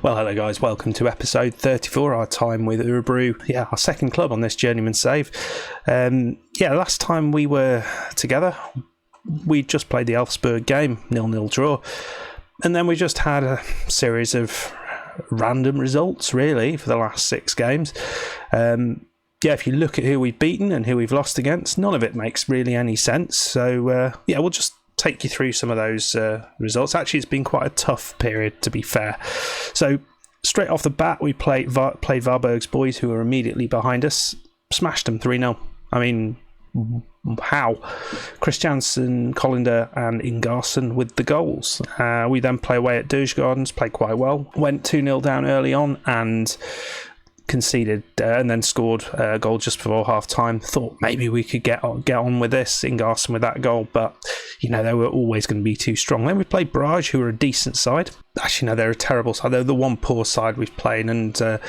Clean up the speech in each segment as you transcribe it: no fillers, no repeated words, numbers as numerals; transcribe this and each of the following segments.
Well, hello guys, welcome to episode 34, our time with Orebro. Yeah, our second club on this Journeyman save. Last time we were together, we just played the Elfsborg game, 0-0 draw. And then we just had a series of random results, really, for the last 6 games. If you look at who we've beaten and who we've lost against, none of it makes really any sense. So, we'll just take you through some of those results. Actually, it's been quite a tough period, to be fair. So straight off the bat, we played Varberg's boys, who were immediately behind us, smashed them 3-0. I mean, how? Christiansen, Collinder and Ingarson with the goals. We then play away at Dørsgardens, played quite well, went 2-0 down early on and conceded and then scored a goal just before half time. Thought maybe we could get on with this, Ingarson with that goal, but they were always going to be too strong. Then we played Brage, who are a decent side. Actually, no, they're a terrible side. They're the one poor side we've played, and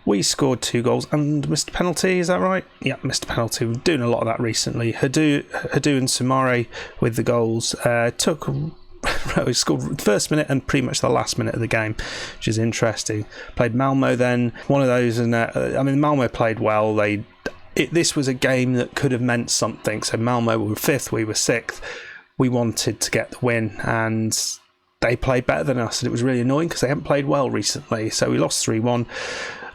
we scored 2 goals and missed a penalty. Is that right? Yeah, missed a penalty. We're doing a lot of that recently. Hadu and Samare with the goals. We scored the first minute and pretty much the last minute of the game, which is interesting. Played Malmo then, one of those, and Malmo played well. This was a game that could have meant something. So Malmo were 5th, we were 6th. We wanted to get the win, and they played better than us, and it was really annoying because they haven't played well recently. So we lost 3-1.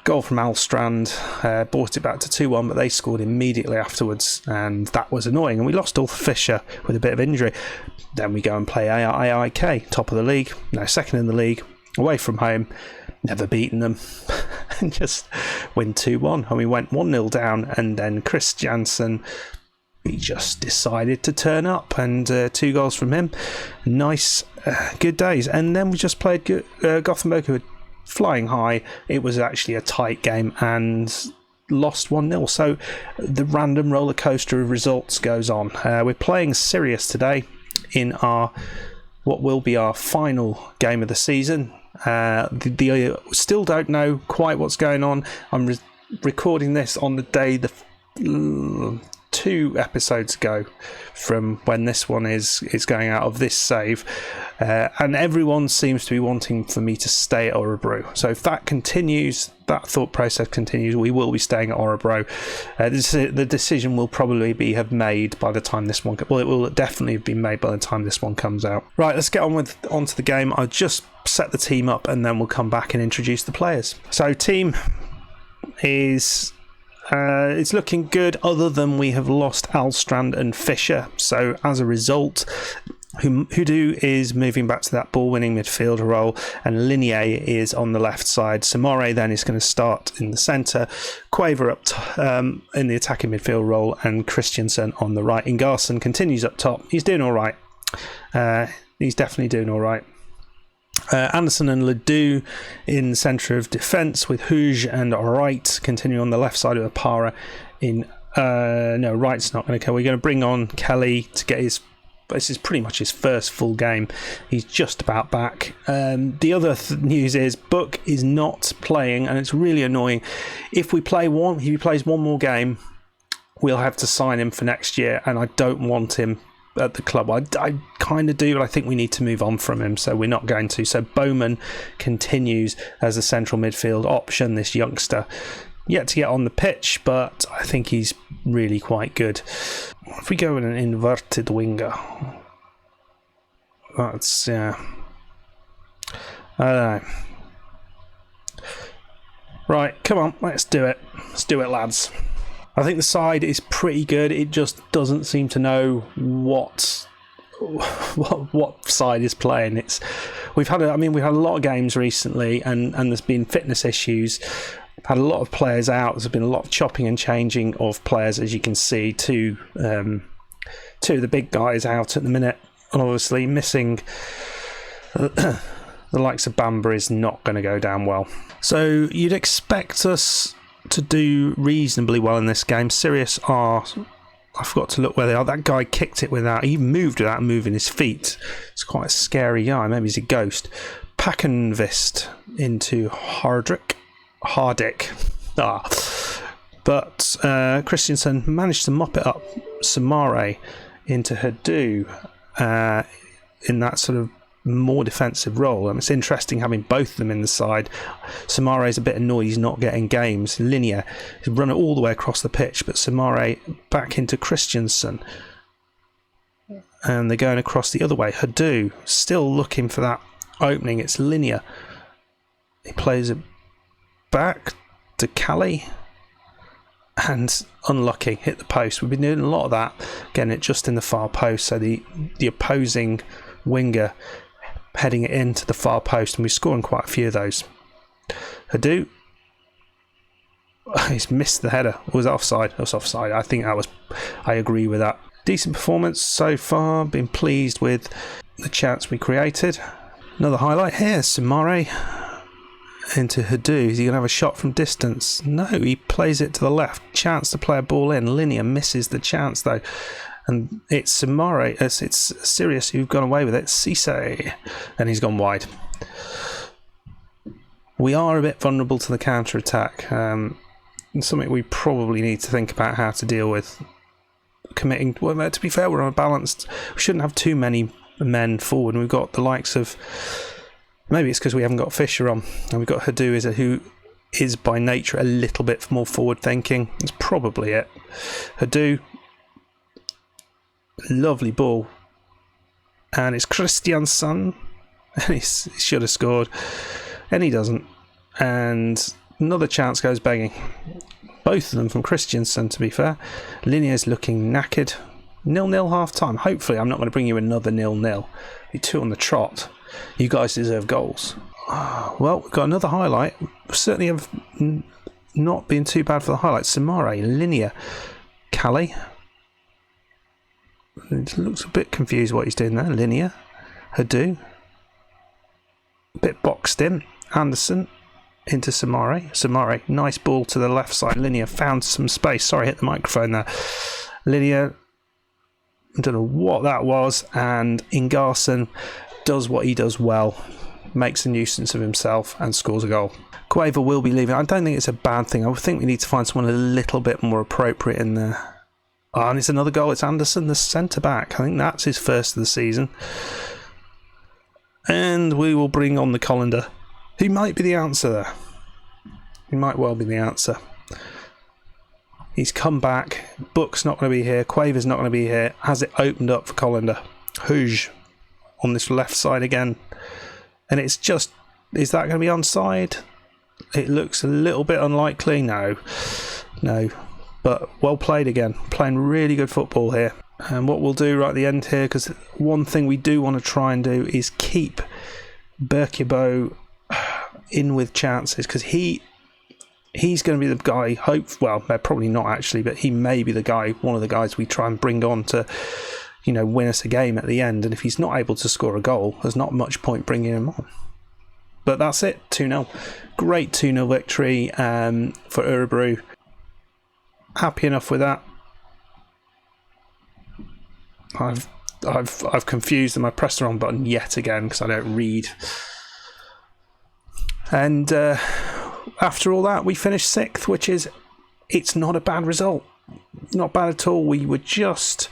Goal from Alstrand, brought it back to 2-1, but they scored immediately afterwards, and that was annoying. And we lost Ulf Fischer with a bit of injury. Then we go and play AIK, top of the league, second in the league, away from home, never beaten them, and just win 2-1. And we went 1-0 down, and then Chris Jansen, he just decided to turn up, and 2 goals from him. Nice, good days. And then we just played Gothenburg, who were flying high. It was actually a tight game and lost 1-0. So the random roller coaster of results goes on. We're playing Sirius today in what will be our final game of the season. Still don't know quite what's going on. I'm recording this on the day 2 episodes ago from when this one is going out of this save, and everyone seems to be wanting for me to stay at Orebro. So if that continues, that thought process continues, we will be staying at Orebro. The decision will probably have made by the time this one. Well, it will definitely have been made by the time this one comes out. Right, let's get onto the game. I'll just set the team up, and then we'll come back and introduce the players. So team is. It's looking good, other than we have lost Alstrand and Fischer. So as a result, Hudu is moving back to that ball-winning midfielder role, and Linier is on the left side. Samare then is going to start in the centre, Quaver up in the attacking midfield role, and Christiansen on the right. Ingarson continues up top. He's doing all right. He's definitely doing all right. Anderson and Ledoux in the centre of defence, with Huge and Wright continuing on the left side of Apara. Wright's not going to go. We're going to bring on Kelly to get this is pretty much his first full game. He's just about back. The other news is Book is not playing, and it's really annoying. If he plays one more game, we'll have to sign him for next year, and I don't want him at the club. I kind of do, but I think we need to move on from him, so we're not going to. So Bowman continues as a central midfield option, this youngster. Yet to get on the pitch, but I think he's really quite good. If we go in an inverted winger, that's, I don't know. Right, come on, let's do it. Let's do it, lads. I think the side is pretty good. It just doesn't seem to know what side is playing. We've had a lot of games recently, and there's been fitness issues. Had a lot of players out. There's been a lot of chopping and changing of players, as you can see. Two of the big guys out at the minute, and obviously missing the likes of Bamba is not going to go down well. So you'd expect us to do reasonably well in this game. Sirius I forgot to look where they are. That guy kicked it he moved without moving his feet. It's quite a scary guy. Maybe he's a ghost. Pakenvist into Hardick. But Christiansen managed to mop it up. Samare into Hadu in that sort of more defensive role. It's interesting having both of them in the side. Samare's a bit annoyed he's not getting games. Linear is running all the way across the pitch, but Samare back into Christensen. And they're going across the other way. Hadu still looking for that opening. It's Linear. He plays it back to Callie. And unlucky, hit the post. We've been doing a lot of that, getting it just in the far post. So the opposing winger heading it into the far post, and we're scoring quite a few of those. Hadu, he's missed the header. It was offside. It was offside. I agree with that. Decent performance so far. Been pleased with the chance we created. Another highlight here, Samare into Hadu. Is he going to have a shot from distance? No, he plays it to the left. Chance to play a ball in. Linear misses the chance though. And it's Samare, it's Sirius who've gone away with it. Cisse. And he's gone wide. We are a bit vulnerable to the counter-attack. Something we probably need to think about how to deal with. Committing, well, to be fair, we're on a balanced. We shouldn't have too many men forward. And we've got the likes of, maybe it's because we haven't got Fisher on, and we've got Hadu who is by nature a little bit more forward thinking. That's probably it. Hadu, lovely ball, and it's Christiansen, and he should have scored, and he doesn't. And another chance goes begging. Both of them from Christiansen, to be fair. Linear's looking knackered. 0-0 half time. Hopefully I'm not going to bring you another 0-0. You're 2 on the trot. You guys deserve goals. Well, we've got another highlight. Certainly have not been too bad for the highlights. Samare, Linear, Callie. It looks a bit confused what he's doing there. Linear, Hadu. A bit boxed in. Anderson into Samare. Samare, nice ball to the left side. Linear found some space. Sorry, hit the microphone there. Linear, I don't know what that was, and Ingarson does what he does well, makes a nuisance of himself and scores a goal. Quaver will be leaving. I don't think it's a bad thing. I think we need to find someone a little bit more appropriate in there. Oh, and it's another goal. It's Anderson, the centre-back. I think that's his first of the season. And we will bring on the Colander. He might be the answer there. He might well be the answer. He's come back. Book's not going to be here. Quaver's not going to be here. Has it opened up for Colander? Huge on this left side again. And it's just, is that going to be onside? It looks a little bit unlikely. No. But well played again. Playing really good football here. And what we'll do right at the end here, because one thing we do want to try and do is keep Berkebo in with chances, because he's going to be the guy, well, probably not actually, but he may be the guy, one of the guys we try and bring on to, win us a game at the end. And if he's not able to score a goal, there's not much point bringing him on. But that's it, 2-0. Great 2-0 victory for Orebro. Happy enough with that. I've confused them. I pressed the wrong button yet again because I don't read. And after all that, we finished 6th, which is, it's not a bad result. Not bad at all. We were just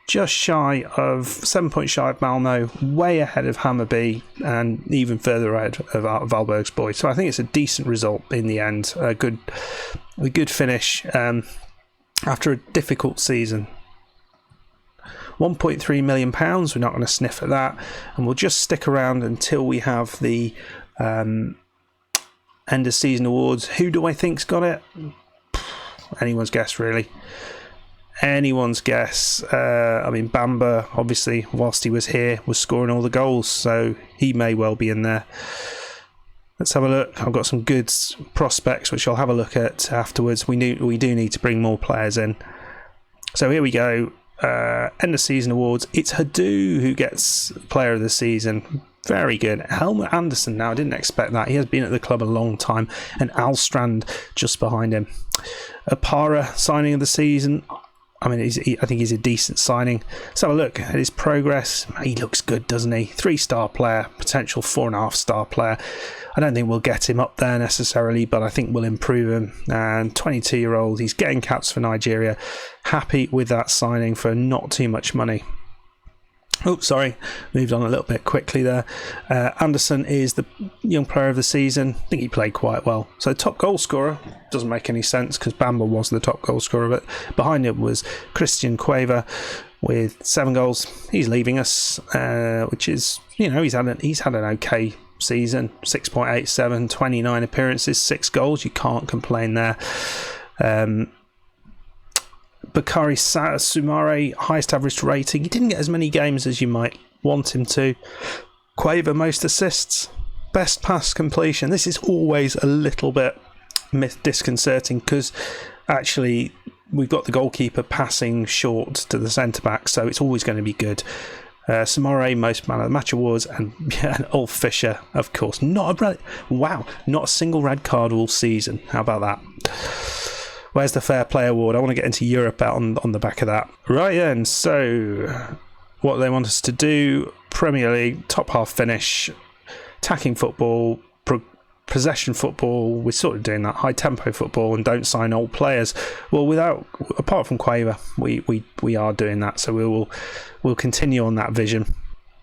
shy of 7 points shy of Malmo, way ahead of Hammarby, and even further ahead of Valberg's boys. So I think it's a decent result in the end. A good finish after a difficult season. £1.3 million. We're not going to sniff at that, and we'll just stick around until we have the end of season awards. Who do I think's got it? Anyone's guess, really. Anyone's guess. Bamba, obviously, whilst he was here, was scoring all the goals, so he may well be in there. Let's have a look. I've got some good prospects, which I'll have a look at afterwards. We do need to bring more players in. So here we go. End of season awards. It's Hadu who gets player of the season. Very good. Helmut Anderson, now I didn't expect that. He has been at the club a long time. And Alstrand just behind him. Apara, signing of the season. I think he's a decent signing. Let's have a look at his progress. He looks good, doesn't he? 3-star player, potential 4.5-star player. I don't think we'll get him up there necessarily, but I think we'll improve him. And 22-year-old, he's getting caps for Nigeria. Happy with that signing for not too much money. Oh, sorry, moved on a little bit quickly there. Anderson is the young player of the season. I think he played quite well. So top goal scorer doesn't make any sense because Bamba was the top goal scorer, but behind it was Christian Cueva with 7 goals. He's leaving us, which is, he's had an okay season. 6.87, 29 appearances, 6 goals. You can't complain there. Bakary Sumare, highest average rating. He didn't get as many games as you might want him to. Cueva, most assists. Best pass completion. This is always a little bit disconcerting because actually we've got the goalkeeper passing short to the centre-back, so it's always going to be good. Sumare, most man of the match awards, and Ulf Fischer, of course. Not a single red card all season. How about that? Where's the Fair Play Award? I want to get into Europe out on the back of that. Right then, so what they want us to do, Premier League, top half finish, attacking football, possession football, we're sort of doing that, high tempo football, and don't sign old players. Well, apart from Cueva, we are doing that, so we'll continue on that vision.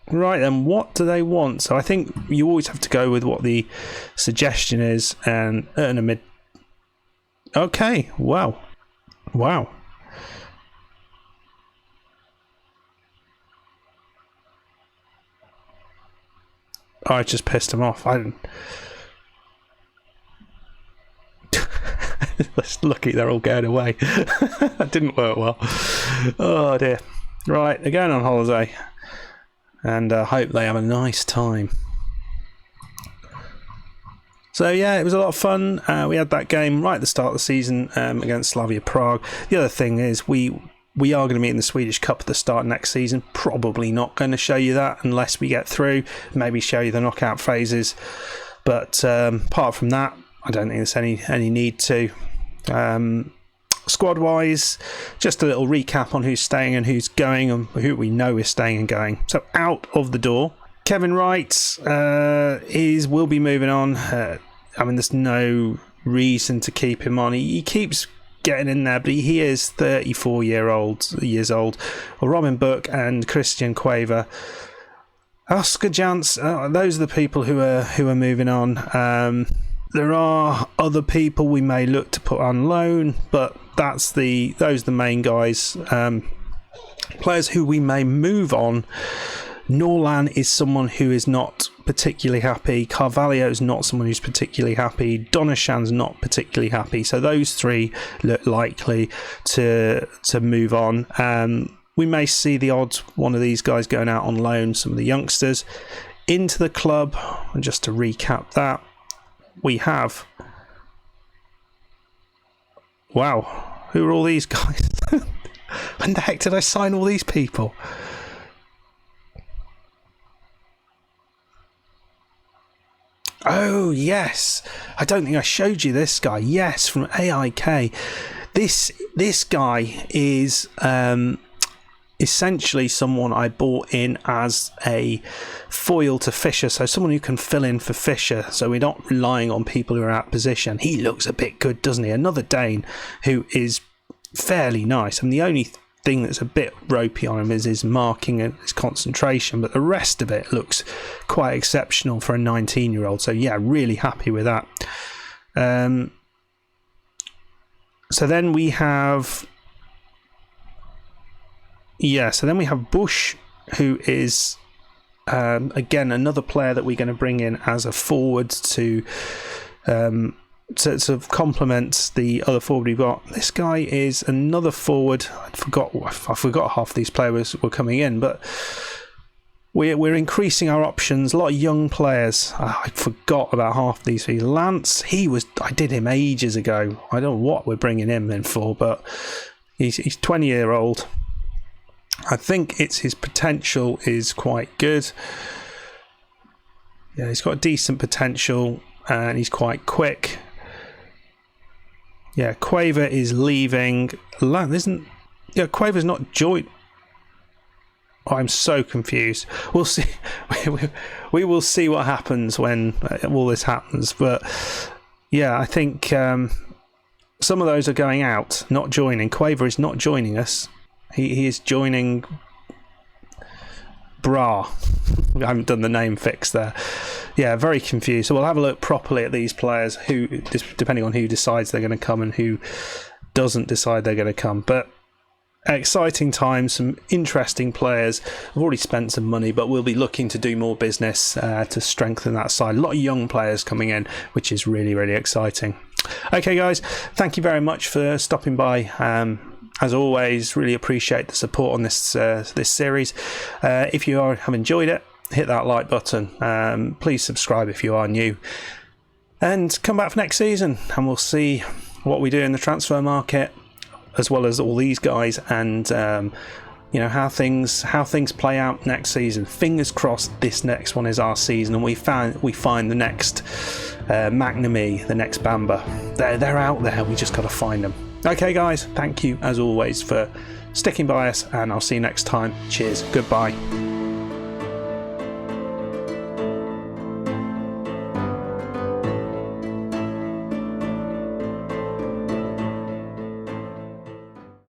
Right then, what do they want? So I think you always have to go with what the suggestion is and earn a mid. Okay, wow. I just pissed him off. Lucky they're all going away. That didn't work well. Oh dear. Right, they're going on holiday. And I hope they have a nice time. So yeah, it was a lot of fun. We had that game right at the start of the season against Slavia Prague. The other thing is we are going to be in the Swedish Cup at the start of next season. Probably not going to show you that unless we get through. Maybe show you the knockout phases. But apart from that, I don't think there's any need to. Squad-wise, just a little recap on who's staying and who's going and who we know is staying and going. So out of the door, Kevin Wright will be moving on. There's no reason to keep him on. He keeps getting in there, but he is 34 years old. Well, Robin Book and Christian Cueva. Oscar Jans, those are the people who are moving on. There are other people we may look to put on loan, but those are the main guys. Players who we may move on. Norlan is someone who is not particularly happy. Carvalho is not someone who's particularly happy. Donashan's not particularly happy. So those 3 look likely to move on. We may see the odd one of these guys going out on loan, some of the youngsters. Into the club, and just to recap that, we have... Wow, who are all these guys? When the heck did I sign all these people? Oh, yes. I don't think I showed you this guy. Yes, from AIK. This guy is essentially someone I bought in as a foil to Fischer, so someone who can fill in for Fischer, so we're not relying on people who are out of position. He looks a bit good, doesn't he? Another Dane who is fairly nice. And the only thing that's a bit ropey on him is his marking and his concentration, but the rest of it looks quite exceptional for a 19-year-old. So yeah, really happy with that. So then we have Bush, who is again another player that we're going to bring in as a forward to complement the other forward we've got. This guy is another forward. I forgot half these players were coming in, but we're increasing our options. A lot of young players. I forgot about half these. Lance, I did him ages ago. I don't know what we're bringing him in for, but he's 20-year-old. I think his potential is quite good. Yeah, he's got decent potential and he's quite quick. Yeah, Cueva is leaving. Cueva's not joined. Oh, I'm so confused. We'll see. We will see what happens when all this happens. But yeah, I think some of those are going out, not joining. Cueva is not joining us. He is joining Bra. I haven't done the name fix there. Yeah, very confused. So we'll have a look properly at these players, who, depending on who decides they're going to come and who doesn't decide they're going to come. But exciting times, some interesting players. I've already spent some money, but we'll be looking to do more business to strengthen that side. A lot of young players coming in, which is really, really exciting. Okay, guys, thank you very much for stopping by. As always, really appreciate the support on this this series. If you have enjoyed it, hit that like button. Please subscribe if you are new. And come back for next season, and we'll see what we do in the transfer market, as well as all these guys, and you know, how things play out next season. Fingers crossed this next one is our season, and we find the next McNamee, the next Bamba. They're out there. We just got to find them. Okay, guys, thank you as always for sticking by us, and I'll see you next time. Cheers. Goodbye.